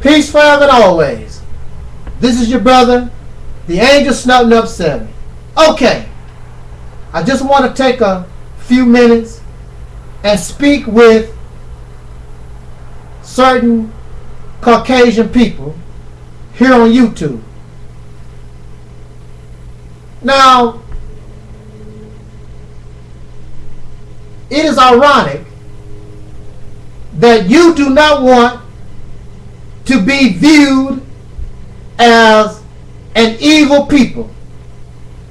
Peace forever and always. This is your brother, the Angel Snutting Up 7. Okay, I just want to take a few minutes and speak with certain Caucasian people here on YouTube. Now, it is ironic that you do not want to be viewed as an evil people.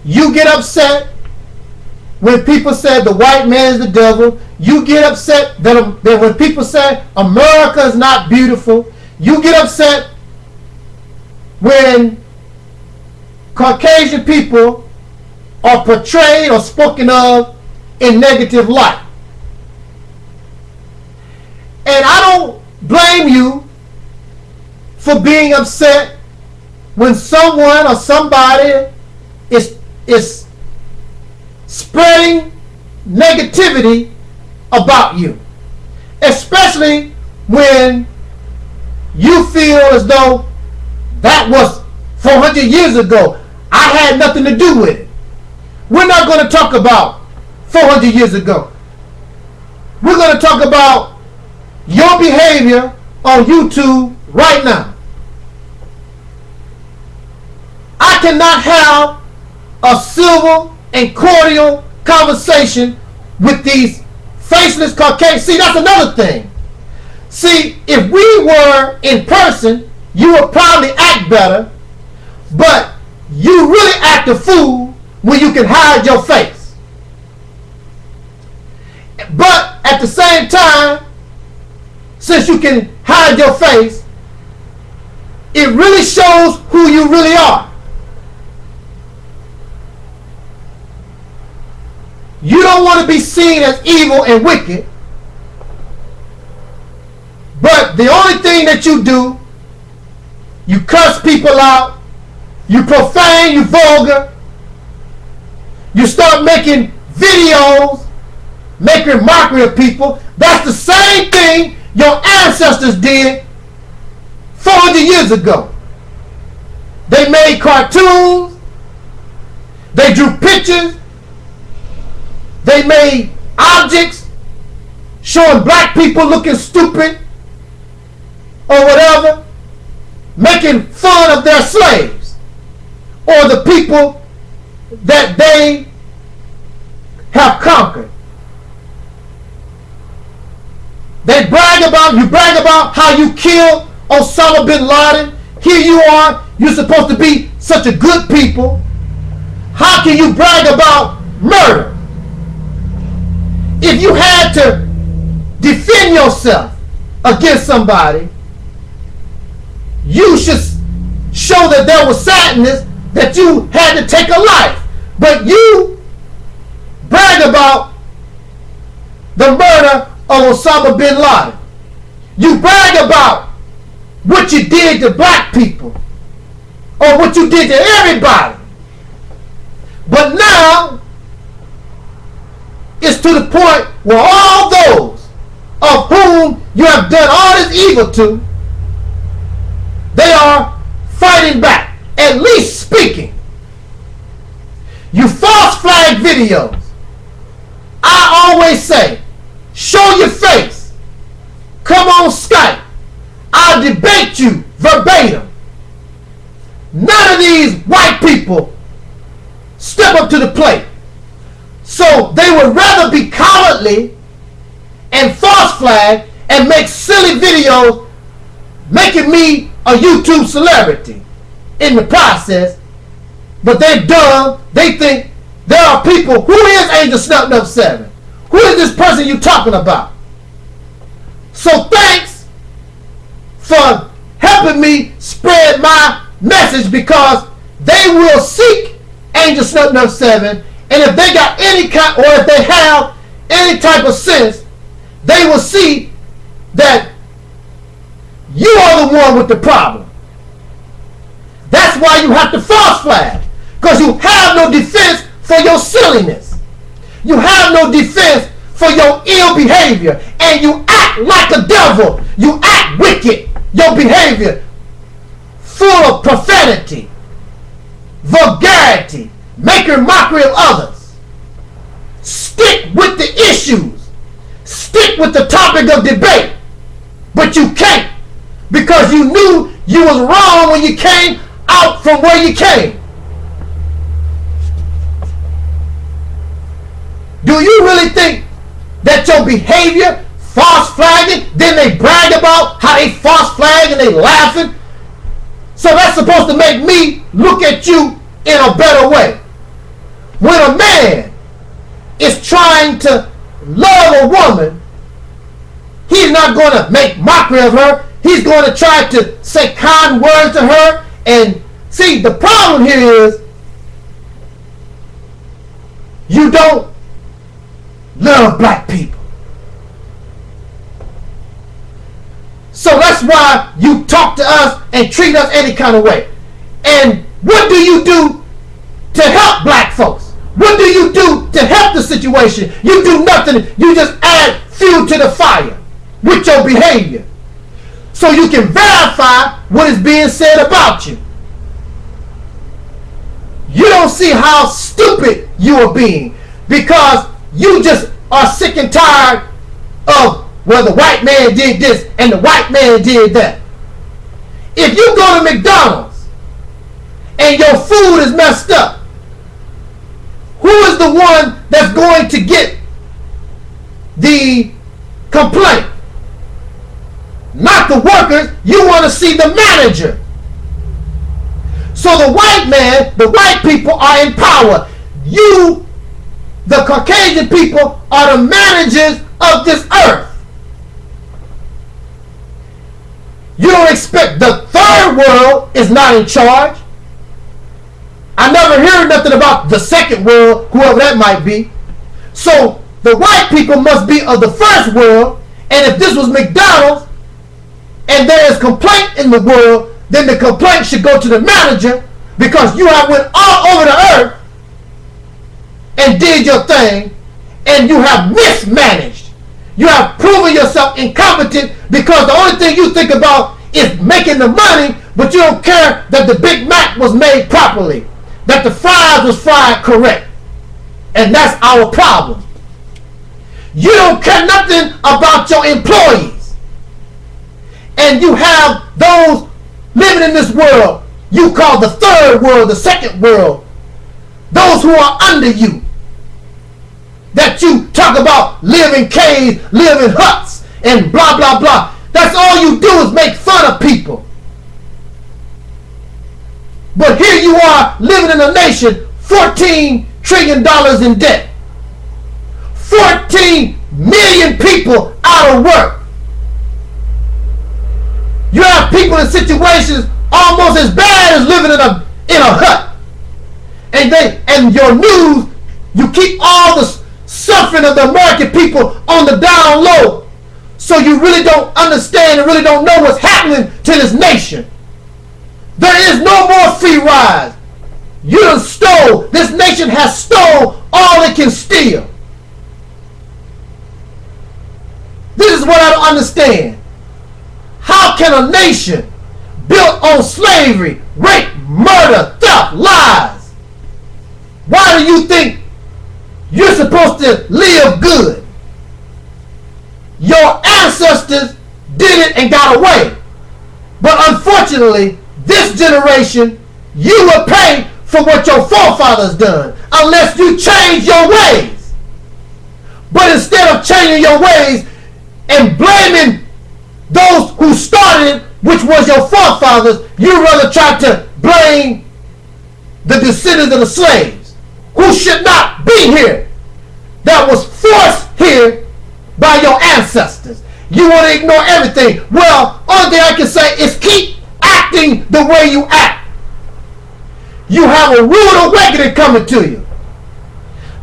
You get upset when people say the white man is the devil. You get upset that when people say America is not beautiful. You get upset when Caucasian people are portrayed or spoken of in negative light. And I don't blame you for being upset when someone or somebody is spreading negativity about you, especially when you feel as though that was 400 years ago. I had nothing to do with it. We're not going to talk about 400 years ago. We're going to talk about your behavior on YouTube right now. I cannot have a civil and cordial conversation with these faceless Caucasians. See, that's another thing. See, if we were in person, you would probably act better, but you really act a fool when you can hide your face. But at the same time, since you can hide your face, it really shows who you really are. You don't want to be seen as evil and wicked, but the only thing that you do, you cuss people out, you profane, you vulgar, you start making videos, making mockery of people. That's the same thing your ancestors did 400 years ago. They made cartoons, they drew pictures, they made objects showing black people looking stupid or whatever, making fun of their slaves or the people that they have conquered. You brag about how you killed Osama bin Laden. Here you are, you're supposed to be such a good people. How can you brag about murder? If you had to defend yourself against somebody, you should show that there was sadness that you had to take a life. But you brag about the murder of Osama bin Laden. You brag about what you did to black people or what you did to everybody. But now it's to the point where all those of whom you have done all this evil to, they are fighting back, at least speaking. You false flag videos. I always say, show your face. Come on Skype. I'll debate you verbatim. None of these white people step up to the plate. So they would rather be cowardly and false flag and make silly videos making me a YouTube celebrity in the process. But they're dumb. They think there are people. Who is Angel Snutting Up 7? Who is this person you talking about? So thanks for helping me spread my message, because they will seek Angel Snutting Up 7, and if they got any kind, or if they have any type of sense, they will see that you are the one with the problem. That's why you have to false flag, because you have no defense for your silliness. You have no defense for your ill behavior, and you act like a devil. You act wicked. your behavior full of profanity, vulgarity, making mockery of others. Stick with the issues. Stick with the topic of debate. But you can't, because you knew you was wrong when you came out from where you came. Do you really think that your behavior, false flagging, then they brag about how they false flag and they laughing? So that's supposed to make me look at you in a better way. When a man is trying to love a woman, he's not going to make mockery of her. He's going to try to say kind words to her. And see, the problem here is you don't love black people. So that's why you talk to us and treat us any kind of way. And what do you do to help black folks? What do you do to help the situation? You do nothing. You just add fuel to the fire with your behavior, so you can verify what is being said about you. You don't see how stupid you are being, because you just are sick and tired of, well, the white man did this and the white man did that. If you go to McDonald's and your food is messed up, who is the one that's going to get the complaint? Not the workers. You want to see the manager. So the white man, the white people are in power. You, the Caucasian people, are the managers of this earth. You don't expect the third world is not in charge. I never hear nothing about the second world, whoever that might be. So the white people must be of the first world. And if this was McDonald's and there is complaint in the world, then the complaint should go to the manager, because you have went all over the earth and did your thing, and you have mismanaged. You have proven yourself incompetent, because the only thing you think about is making the money, but you don't care that the Big Mac was made properly, that the fries was fried correct. And that's our problem. You don't care nothing about your employees. And you have those living in this world you call the third world, the second world, those who are under you, that you talk about live in caves, live in huts, and blah, blah, blah. That's all you do is make fun of people. But here you are living in a nation, $14 trillion in debt. 14 million people out of work. You have people in situations almost as bad as living in a hut. And your news, you keep all the suffering of the American people on the down low. So you really don't understand and really don't know what's happening to this nation. There is no more free rides. You done stole. This nation has stole all it can steal. This is what I don't understand. How can a nation built on slavery, rape, murder, theft, lies, why do you think you're supposed to live good? Your ancestors did it and got away. But unfortunately, this generation, you will pay for what your forefathers done unless you change your ways. But instead of changing your ways and blaming those who started it, which was your forefathers, you rather try to blame the descendants of the slaves, who should not be here, that was forced here by your ancestors. You want to ignore everything. Well, only thing I can say is keep acting the way you act. You have a rude awakening coming to you.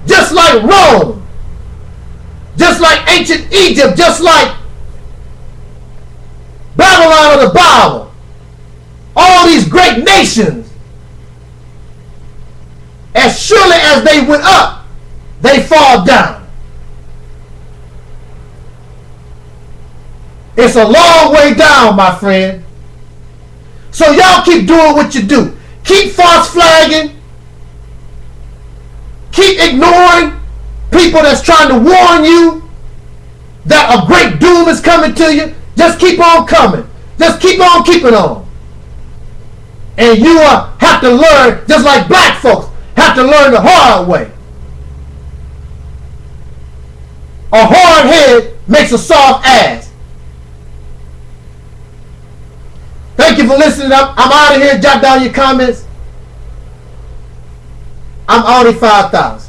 Just like Rome, just like ancient Egypt, just like Babylon of the Bible, all these great nations, as surely as they went up, they fall down. It's a long way down, my friend. So y'all keep doing what you do. Keep false flagging. Keep ignoring people that's trying to warn you that a great doom is coming to you. Just keep on coming. Just keep on keeping on. And you have to learn, just like black folks have to learn the hard way. A hard head makes a soft ass. Thank you for listening. I'm out of here. Jot down your comments. I'm Audi 5000.